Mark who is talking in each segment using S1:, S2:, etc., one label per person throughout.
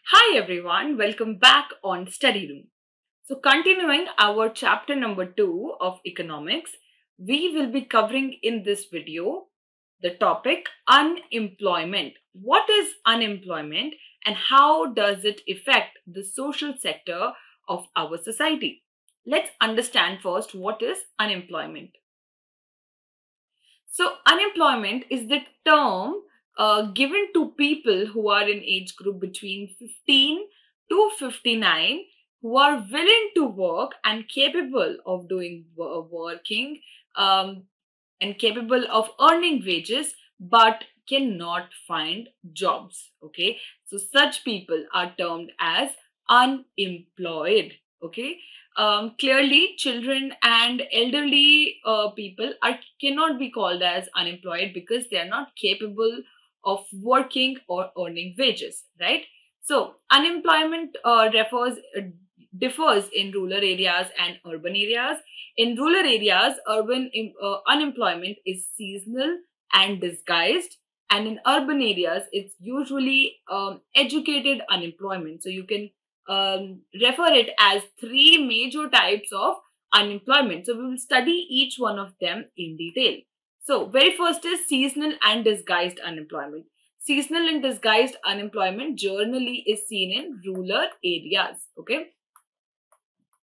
S1: Hi everyone, welcome back on Study Room. So, continuing our chapter number 2 of economics, we will be covering in this video the topic unemployment. What is unemployment and how does it affect the social sector of our society? Let's understand first what is unemployment. So, unemployment is the term given to people who are in age group between 15 to 59 who are willing to work and capable of doing working um, and capable of earning wages but cannot find jobs. Okay, so such people are termed as unemployed. Okay, clearly children and elderly people are cannot be called as unemployed because they are not capable of working or earning wages, right? So unemployment differs in rural areas and urban areas. In rural areas, unemployment is seasonal and disguised, and in urban areas, it's usually educated unemployment. So you can refer it as three major types of unemployment. So we will study each one of them in detail. So very first is seasonal and disguised unemployment. Seasonal and disguised unemployment generally is seen in rural areas. Okay,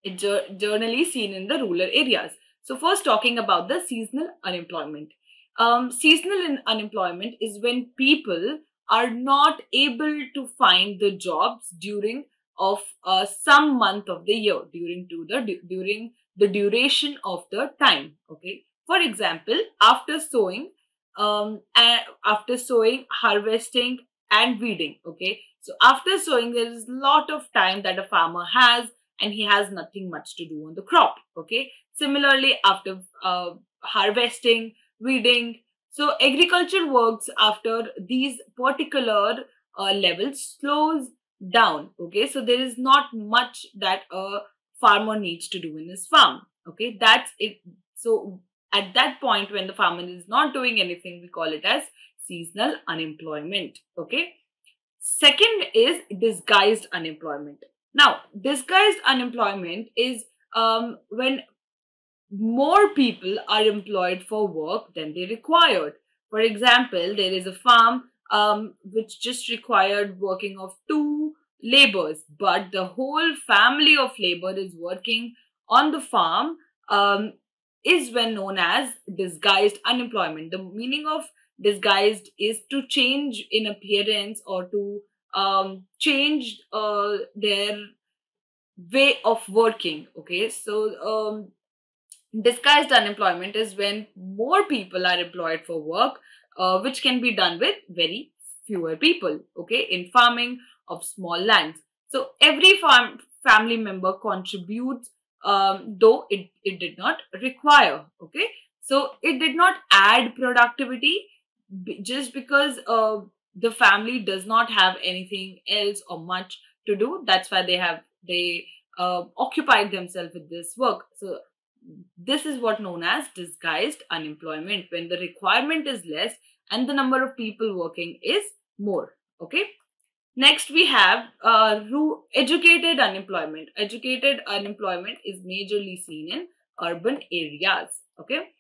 S1: it's generally seen in the rural areas. So first talking about the seasonal unemployment. Unemployment is when people are not able to find the jobs during of some month of the year during the duration of the time. Okay, for example, after sowing, harvesting, and weeding. Okay, so after sowing, there is a lot of time that a farmer has and he has nothing much to do on the crop. Okay, similarly after harvesting, weeding, so agriculture works after these particular levels slows down. Okay, so there is not much that a farmer needs to do in his farm. Okay, that's it. So at that point when the farmer is not doing anything, we call it as seasonal unemployment. Okay, second is disguised unemployment. Now, disguised unemployment is when more people are employed for work than they required. For example, there is a farm which just required working of two laborers, but the whole family of labor is working on the farm, is when known as disguised unemployment. The meaning of disguised is to change in appearance or to change their way of working. Okay, so disguised unemployment is when more people are employed for work, which can be done with very fewer people. Okay, in farming of small lands. So every family member contributes, though it did not require. Okay, so it did not add productivity just because the family does not have anything else or much to do. That's why they occupied themselves with this work. So this is what known as disguised unemployment, when the requirement is less and the number of people working is more. Okay. Next, we have educated unemployment. Educated unemployment is majorly seen in urban areas. Okay.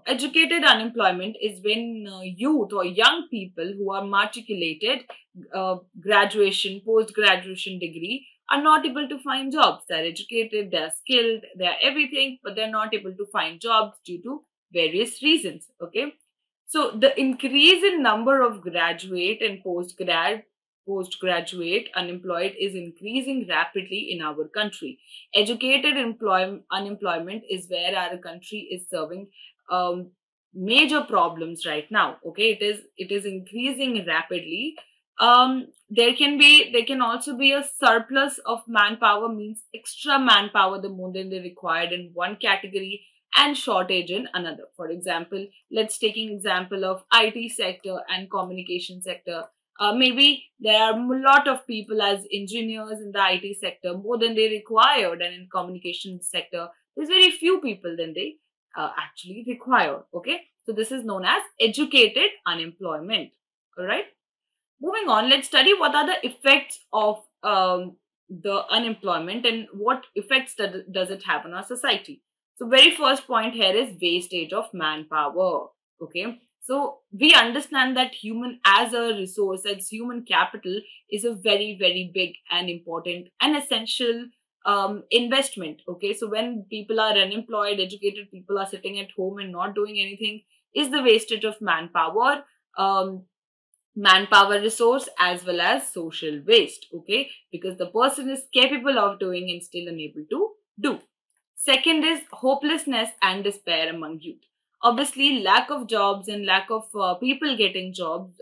S1: Educated unemployment is when youth or young people who are matriculated, graduation, post graduation degree, are not able to find jobs. They're educated, they're skilled, they're everything, but they're not able to find jobs due to various reasons. Okay, so the increase in number of graduate and postgraduate unemployed is increasing rapidly in our country. Educated unemployment is where our country is serving major problems right now. Okay, it is increasing rapidly. There can also be a surplus of manpower, means extra manpower the more than they required in one category and shortage in another. For example, let's take an example of IT sector and communication sector. Maybe there are a lot of people as engineers in the IT sector more than they required, and in communication sector there's very few people than they actually require. Okay, so this is known as educated unemployment. All right. Moving on, let's study what are the effects of the unemployment and what effects does it have on our society. So, very first point here is wastage of manpower. Okay, so we understand that human as a resource, as human capital, is a very, very big and important and essential investment. Okay, so when people are unemployed, educated people are sitting at home and not doing anything, is the wastage of manpower. Manpower resource as well as social waste, okay, because the person is capable of doing and still unable to do. Second is hopelessness and despair among youth. Obviously, lack of jobs and lack of people getting jobs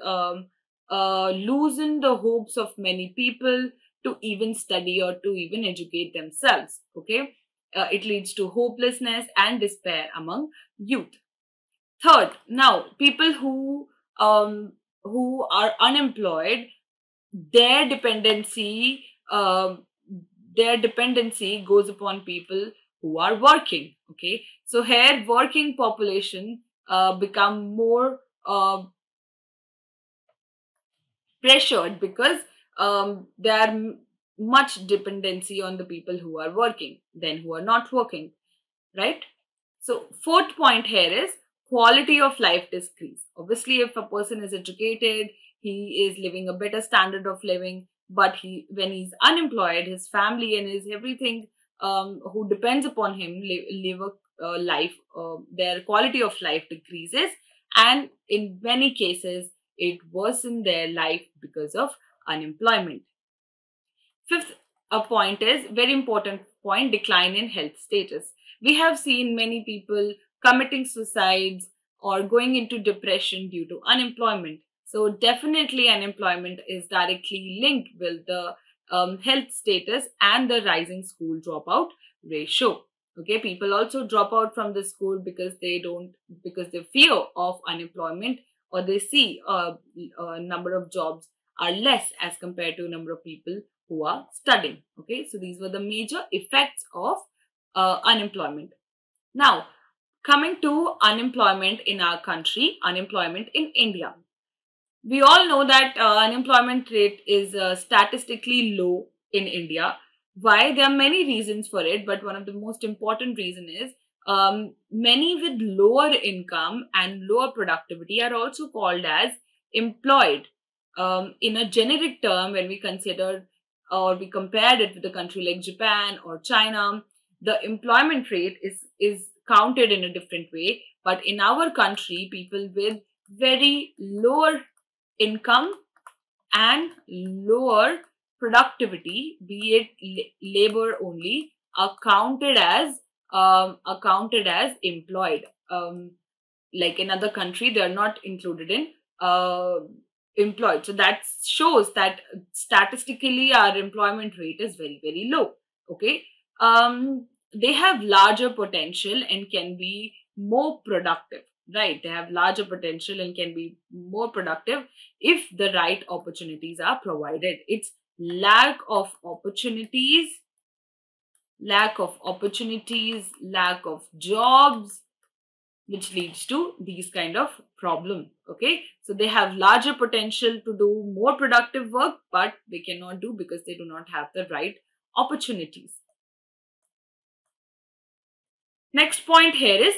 S1: loosen the hopes of many people to even study or to even educate themselves, okay. It leads to hopelessness and despair among youth. Third, now people who are unemployed, their dependency um, their dependency goes upon people who are working. Okay, so here working population become more pressured because there are much dependency on the people who are working than who are not working, right? So, fourth point here is quality of life decrease. Obviously, if a person is educated, he is living a better standard of living, but when he's unemployed, his family and his everything who depends upon him live a life, their quality of life decreases, and in many cases, it worsens their life because of unemployment. Fifth point is very important point, decline in health status. We have seen many people committing suicides or going into depression due to unemployment. So definitely unemployment is directly linked with the health status and the rising school dropout ratio. Okay, people also drop out from the school because because they fear of unemployment, or they see a number of jobs are less as compared to number of people who are studying. Okay, so these were the major effects of unemployment. Now, coming to unemployment in our country, unemployment in India. We all know that unemployment rate is statistically low in India. Why? There are many reasons for it, but one of the most important reason is many with lower income and lower productivity are also called as employed. In a generic term, when we consider or we compared it with a country like Japan or China, the employment rate is counted in a different way. But in our country, people with very lower income and lower productivity, be it labor only, are counted as employed. Like in other country, they are not included in uh, employed. So that shows that statistically our employment rate is very, very low. Okay, they have larger potential and can be more productive. Right, they have larger potential and can be more productive if the right opportunities are provided. It's lack of opportunities, lack of jobs, which leads to these kind of problem. Okay, so they have larger potential to do more productive work, but they cannot do because they do not have the right opportunities. Next point here is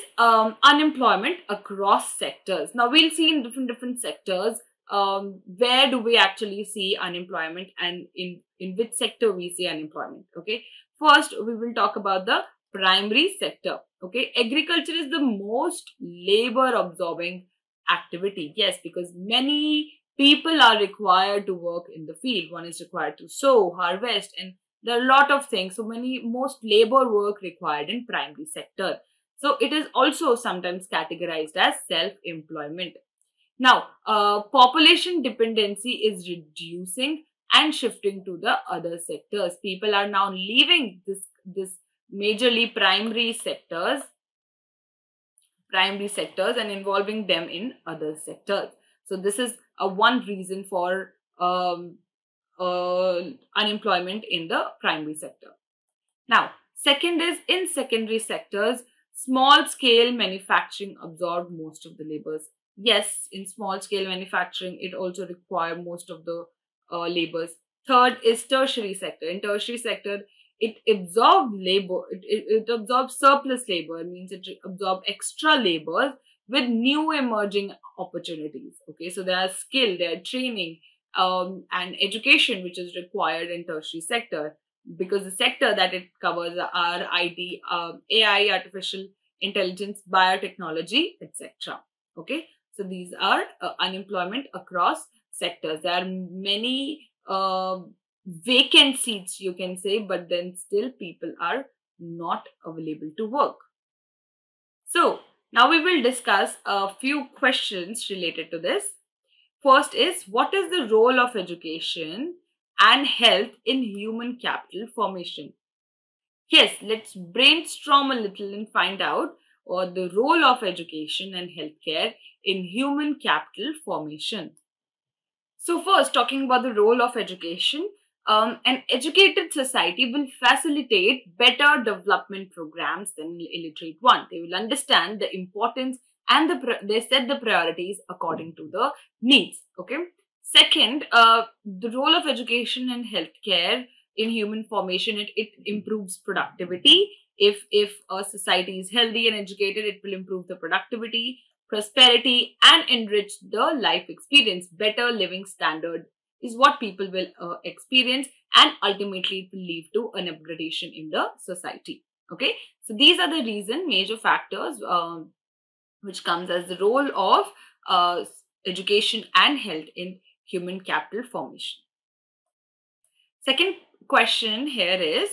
S1: unemployment across sectors. Now we'll see in different sectors where do we actually see unemployment, and in which sector we see unemployment. Okay, first we will talk about the primary sector. Okay, agriculture is the most labor absorbing activity. Yes, because many people are required to work in the field. One is required to sow, harvest, and there are a lot of things. So most labor work required in primary sector. So it is also sometimes categorized as self-employment. Now, population dependency is reducing and shifting to the other sectors. People are now leaving this majorly primary sectors and involving them in other sectors. So this is a one reason for unemployment in the primary sector. Now, second is in secondary sectors, small scale manufacturing absorbed most of the labors. Yes, in small scale manufacturing, it also require most of the labors. Third is tertiary sector. In tertiary sector, it absorbs labor, it absorbs surplus labor, means it absorbs extra labor with new emerging opportunities. Okay, so there are skill, there are training, and education which is required in tertiary sector, because the sector that it covers are IT, AI, artificial intelligence, biotechnology, etc. Okay, so these are unemployment across sectors. There are many vacant seats, you can say, but then still people are not available to work. So now we will discuss a few questions related to this. First is, what is the role of education and health in human capital formation? Yes, let's brainstorm a little and find out the role of education and healthcare in human capital formation. So, first, talking about the role of education, an educated society will facilitate better development programs than an illiterate one. They will understand the importance and they set the priorities according to the needs. Okay. Second, the role of education and healthcare in human formation, it improves productivity. If a society is healthy and educated, it will improve the productivity, prosperity, and enrich the life experience. Better living standard is what people will experience, and ultimately it will lead to an upgradation in the society. Okay, so these are the major factors which comes as the role of education and health in human capital formation. Second question here is,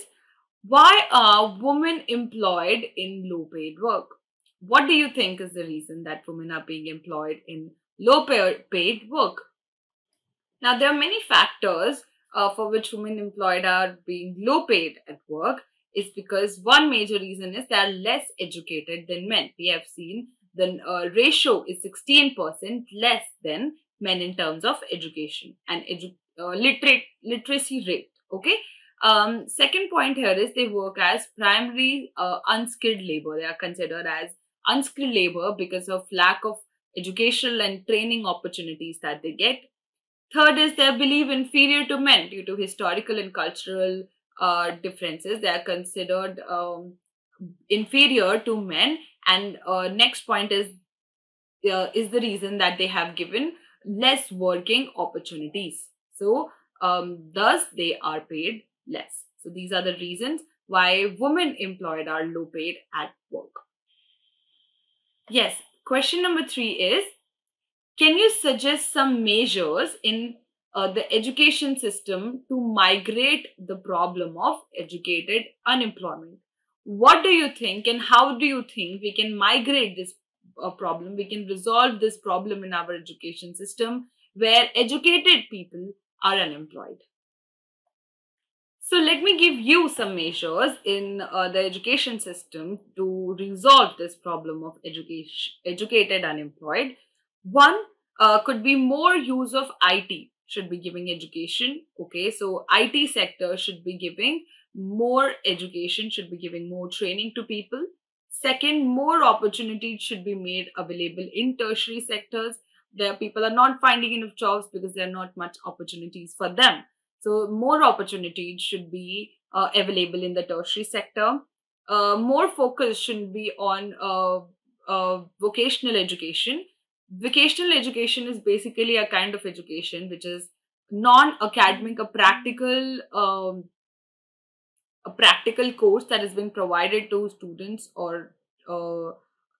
S1: why are women employed in low paid work? What do you think is the reason that women are being employed in paid work? Now, there are many factors for which women employed are being low paid at work. It's because one major reason is they are less educated than men. We have seen the ratio is 16% less than men in terms of education and literacy rate. Okay. Second point here is they work as primary unskilled labor. They are considered as unskilled labor because of lack of educational and training opportunities that they get. Third is they believe inferior to men due to historical and cultural differences. They are considered inferior to men. And next point is the reason that they have given less working opportunities. So thus they are paid less. So these are the reasons why women employed are low paid at work. Yes, question number 3 is, can you suggest some measures in the education system to migrate the problem of educated unemployment? What do you think, and how do you think we can migrate this problem? We can resolve this problem in our education system where educated people are unemployed. So let me give you some measures in the education system to resolve this problem of educated unemployed. One could be more use of IT should be giving education. Okay, so IT sector should be giving more education, should be giving more training to people. Second, more opportunities should be made available in tertiary sectors. There people are not finding enough jobs because there are not much opportunities for them. So more opportunities should be available in the tertiary sector. More focus should be on vocational education. Vocational education is basically a kind of education which is non-academic, a practical course that is being provided to students or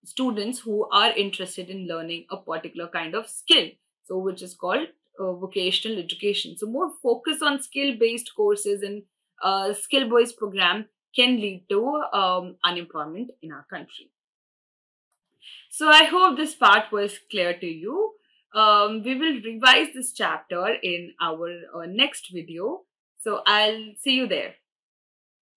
S1: students who are interested in learning a particular kind of skill. So, which is called vocational education. So, more focus on skill-based courses and skill-based program can lead to unemployment in our country. So, I hope this part was clear to you. We will revise this chapter in our next video. So, I'll see you there.